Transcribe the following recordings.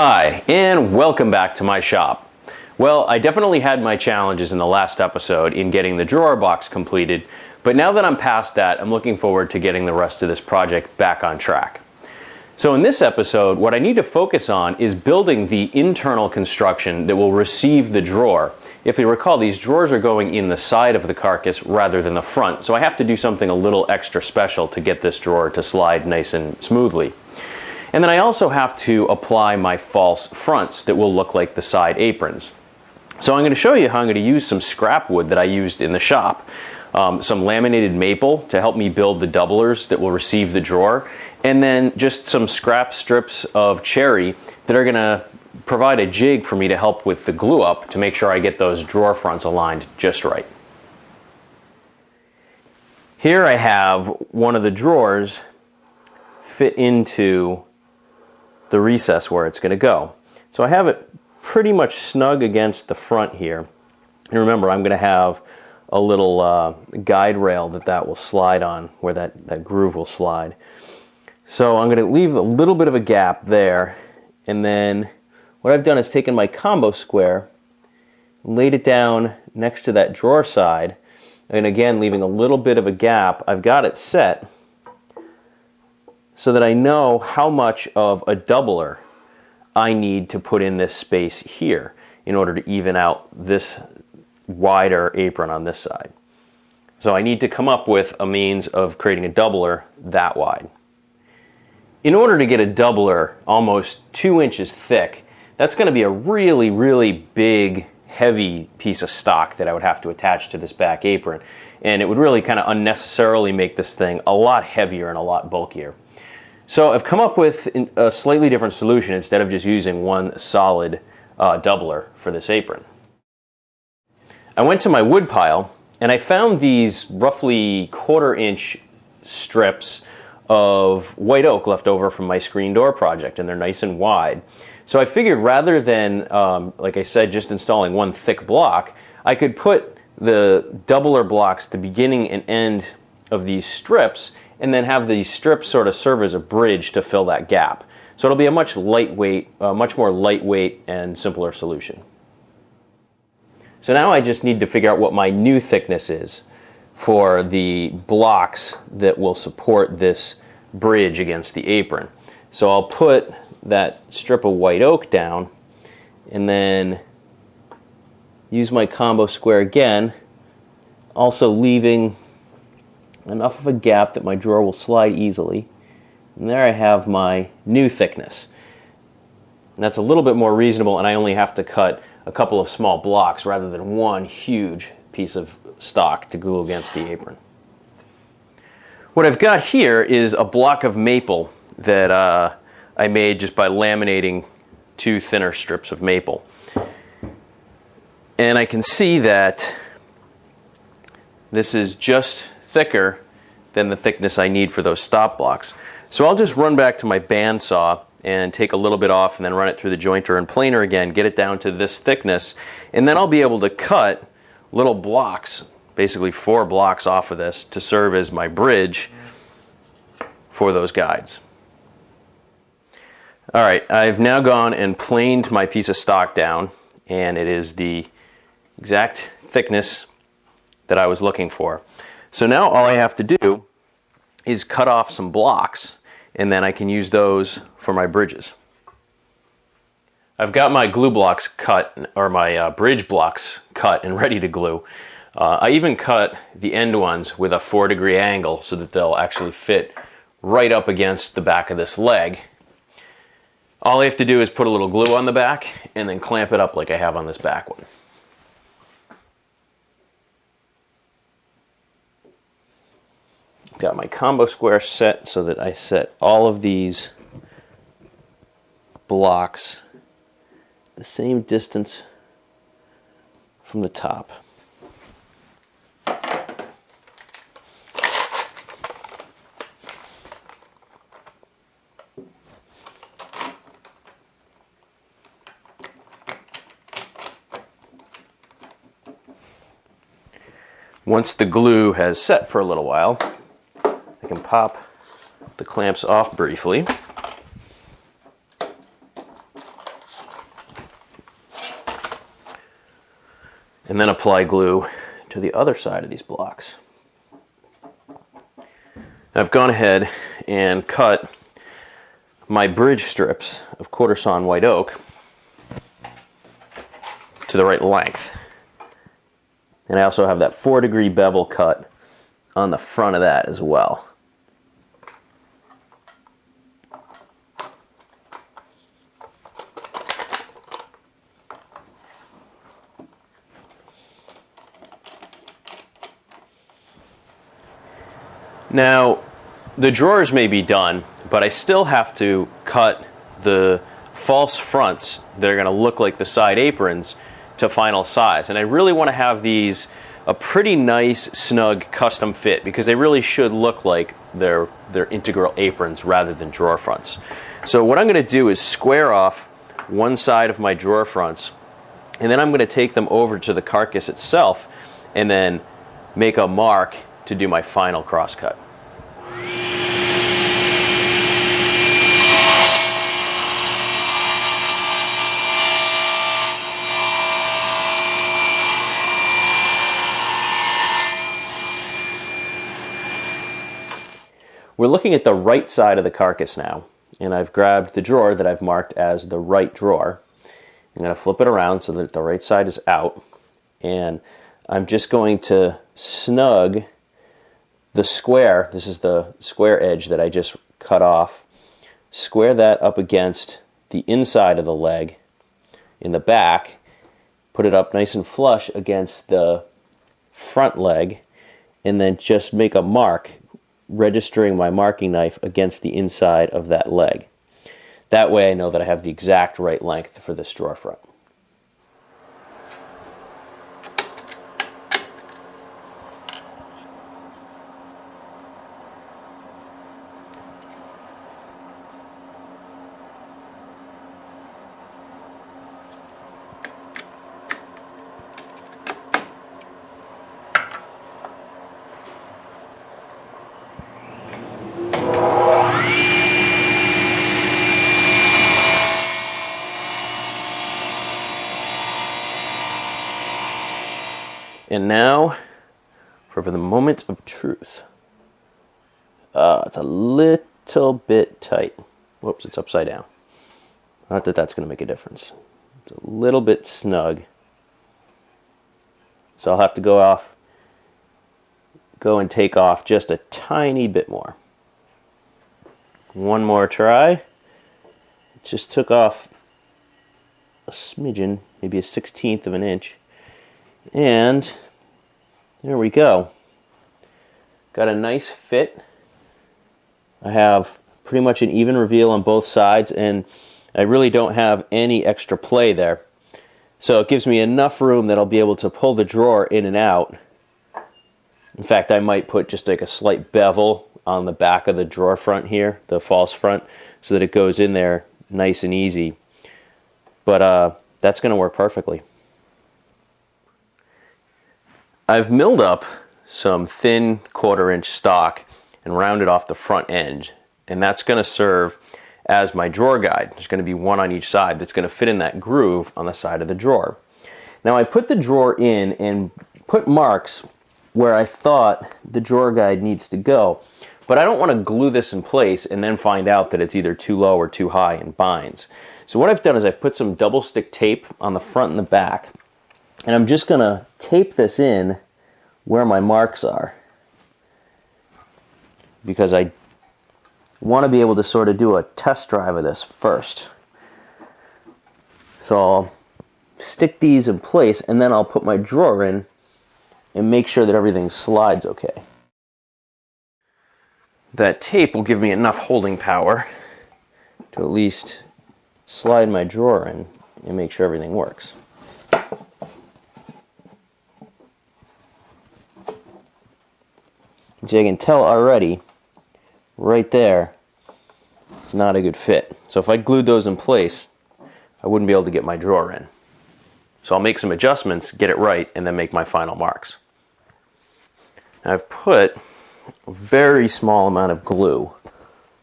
Hi, and welcome back to my shop. Well, I definitely had my challenges in the last episode in getting the drawer box completed, but now that I'm past that, I'm looking forward to getting the rest of this project back on track. So in this episode, what I need to focus on is building the internal construction that will receive the drawer. If you recall, these drawers are going in the side of the carcass rather than the front, so I have to do something a little extra special to get this drawer to slide nice and smoothly. And then I also have to apply my false fronts that will look like the side aprons. So I'm going to show you how I'm going to use some scrap wood that I used in the shop. Some laminated maple to help me build the doublers that will receive the drawer, and then just some scrap strips of cherry that are going to provide a jig for me to help with the glue up to make sure I get those drawer fronts aligned just right. Here I have one of the drawers fit into the recess where it's going to go. So I have it pretty much snug against the front here. And remember, I'm going to have a little guide rail that will slide on, where that groove will slide. So I'm going to leave a little bit of a gap there, and then what I've done is taken my combo square, laid it down next to that drawer side, and again leaving a little bit of a gap. I've got it set so that I know how much of a doubler I need to put in this space here in order to even out this wider apron on this side. So I need to come up with a means of creating a doubler that wide. In order to get a doubler almost 2 inches thick, that's going to be a really, really big, heavy piece of stock that I would have to attach to this back apron. And it would really kind of unnecessarily make this thing a lot heavier and a lot bulkier. So I've come up with a slightly different solution instead of just using one solid doubler for this apron. I went to my wood pile and I found these roughly 1/4 inch strips of white oak left over from my screen door project, and they're nice and wide. So I figured rather than, like I said, just installing one thick block, I could put the doubler blocks at the beginning and end of these strips, and then have these strips sort of serve as a bridge to fill that gap. So it'll be a much more lightweight and simpler solution. So now I just need to figure out what my new thickness is for the blocks that will support this bridge against the apron. So I'll put that strip of white oak down and then use my combo square again, also leaving enough of a gap that my drawer will slide easily. And there I have my new thickness. And that's a little bit more reasonable, and I only have to cut a couple of small blocks rather than one huge piece of stock to glue against the apron. What I've got here is a block of maple that I made just by laminating 2 thinner strips of maple. And I can see that this is just thicker than the thickness I need for those stop blocks. So I'll just run back to my bandsaw and take a little bit off and then run it through the jointer and planer again, get it down to this thickness, and then I'll be able to cut little blocks, basically 4 blocks off of this, to serve as my bridge for those guides. Alright, I've now gone and planed my piece of stock down, and it is the exact thickness that I was looking for. So now all I have to do is cut off some blocks, and then I can use those for my bridges. I've got my glue blocks cut, or my bridge blocks cut and ready to glue. I even cut the end ones with a 4-degree angle so that they'll actually fit right up against the back of this leg. All I have to do is put a little glue on the back and then clamp it up like I have on this back one. Got my combo square set so that I set all of these blocks the same distance from the top. Once the glue has set for a little while, I can pop the clamps off briefly. and then apply glue to the other side of these blocks. I've gone ahead and cut my bridge strips of quarter sawn white oak to the right length. And I also have that 4-degree bevel cut on the front of that as well. Now, the drawers may be done, but I still have to cut the false fronts that are going to look like the side aprons to final size. And I really want to have these a pretty nice, snug custom fit, because they really should look like they're integral aprons rather than drawer fronts. So what I'm going to do is square off one side of my drawer fronts, and then I'm going to take them over to the carcass itself and then make a mark to do my final crosscut. We're looking at the right side of the carcass now, and I've grabbed the drawer that I've marked as the right drawer. I'm going to flip it around so that the right side is out, and I'm just going to snug the square. This is the square edge that I just cut off. Square that up against the inside of the leg in the back. Put it up nice and flush against the front leg, and then just make a mark, registering my marking knife against the inside of that leg. That way I know that I have the exact right length for this drawer front. And now, for the moment of truth. It's a little bit tight. Whoops, it's upside down. Not that that's going to make a difference. It's a little bit snug. So I'll have to go and take off just a tiny bit more. One more try. Just took off a smidgen, maybe a 1/16 of an inch. And there we go. Got a nice fit. I have pretty much an even reveal on both sides, and I really don't have any extra play there. So it gives me enough room that I'll be able to pull the drawer in and out. In fact, I might put just like a slight bevel on the back of the drawer front here, the false front, so that it goes in there nice and easy. But that's going to work perfectly. I've milled up some thin 1/4 inch stock and rounded off the front end, and that's going to serve as my drawer guide. There's going to be one on each side that's going to fit in that groove on the side of the drawer. Now I put the drawer in and put marks where I thought the drawer guide needs to go, but I don't want to glue this in place and then find out that it's either too low or too high and binds. So what I've done is I've put some double stick tape on the front and the back, and I'm just going to tape this in where my marks are, because I want to be able to sort of do a test drive of this first. So I'll stick these in place, and then I'll put my drawer in and make sure that everything slides okay. That tape will give me enough holding power to at least slide my drawer in and make sure everything works. So you can tell already, right there, it's not a good fit. So if I glued those in place, I wouldn't be able to get my drawer in. So I'll make some adjustments, get it right, and then make my final marks. Now I've put a very small amount of glue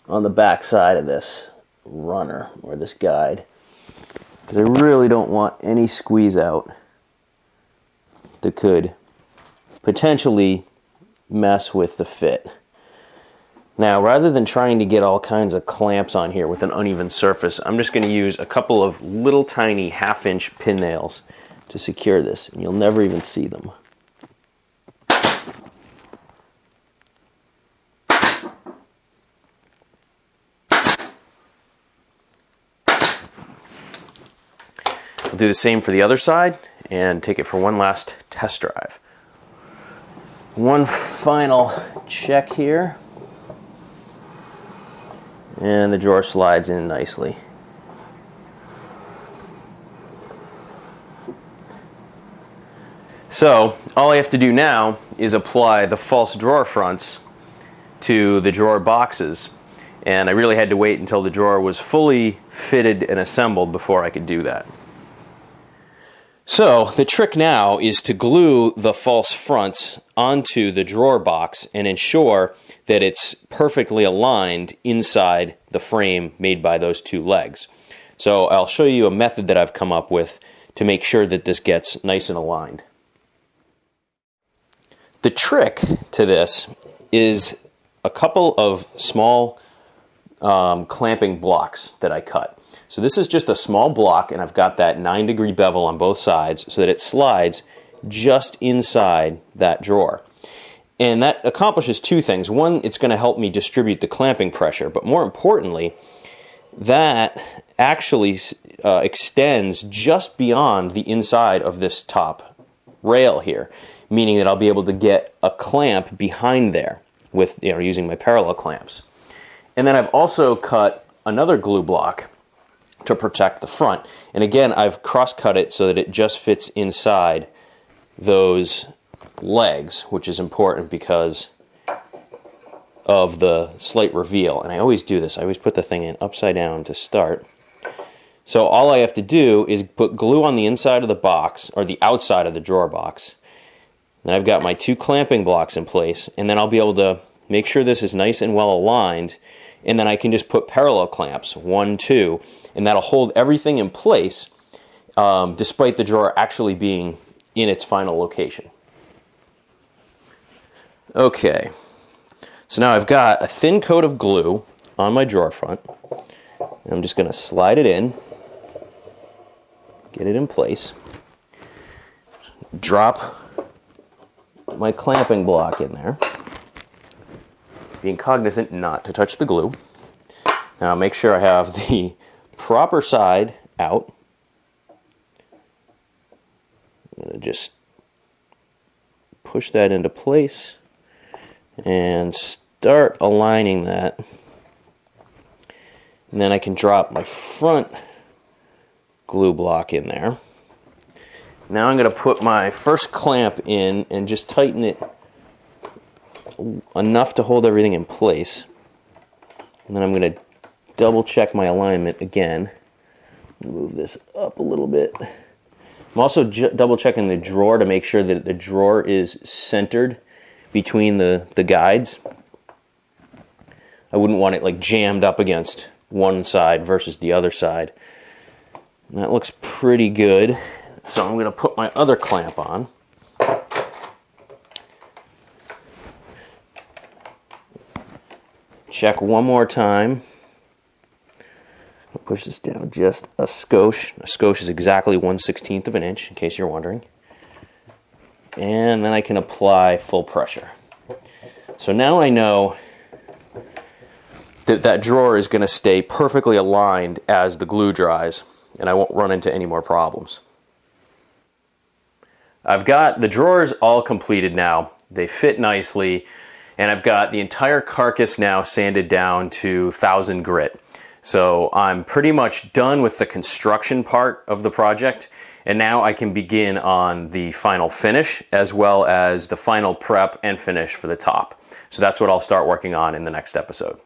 on the back side of this runner, or this guide, because I really don't want any squeeze out that could potentially mess with the fit. Now, rather than trying to get all kinds of clamps on here with an uneven surface, I'm just going to use a couple of little tiny 1/2-inch pin nails to secure this, and you'll never even see them. We'll do the same for the other side and take it for one last test drive. One final check here. And the drawer slides in nicely. So all I have to do now is apply the false drawer fronts to the drawer boxes. And I really had to wait until the drawer was fully fitted and assembled before I could do that. So the trick now is to glue the false fronts onto the drawer box and ensure that it's perfectly aligned inside the frame made by those two legs. So I'll show you a method that I've come up with to make sure that this gets nice and aligned. The trick to this is a couple of small clamping blocks that I cut. So this is just a small block, and I've got that 9-degree bevel on both sides so that it slides just inside that drawer. And that accomplishes two things. One, it's going to help me distribute the clamping pressure, but more importantly, that actually extends just beyond the inside of this top rail here, meaning that I'll be able to get a clamp behind there with, using my parallel clamps. And then I've also cut another glue block to protect the front. And again, I've cross-cut it so that it just fits inside those legs, which is important because of the slight reveal. And I always do this. I always put the thing in upside down to start. So all I have to do is put glue on the inside of the box, or the outside of the drawer box. Then I've got my two clamping blocks in place, and then I'll be able to make sure this is nice and well aligned, and then I can just put parallel clamps, 1, 2, and that'll hold everything in place despite the drawer actually being in its final location. Okay, so now I've got a thin coat of glue on my drawer front. I'm just going to slide it in, get it in place, drop my clamping block in there, being cognizant not to touch the glue. Now make sure I have the proper side out. I'm going to just push that into place and start aligning that. And then I can drop my front glue block in there. Now I'm going to put my first clamp in and just tighten it enough to hold everything in place. And then I'm going to double check my alignment again. Move this up a little bit. I'm also double checking the drawer to make sure that the drawer is centered between the guides. I wouldn't want it like jammed up against one side versus the other side. And that looks pretty good. So I'm going to put my other clamp on. Check one more time. I'll push this down just a skosh. A skosh is exactly 1/16 of an inch, in case you're wondering. And then I can apply full pressure. So now I know that that drawer is going to stay perfectly aligned as the glue dries, and I won't run into any more problems. I've got the drawers all completed now. They fit nicely, and I've got the entire carcass now sanded down to 1000 grit. So I'm pretty much done with the construction part of the project, and now I can begin on the final finish as well as the final prep and finish for the top. So that's what I'll start working on in the next episode.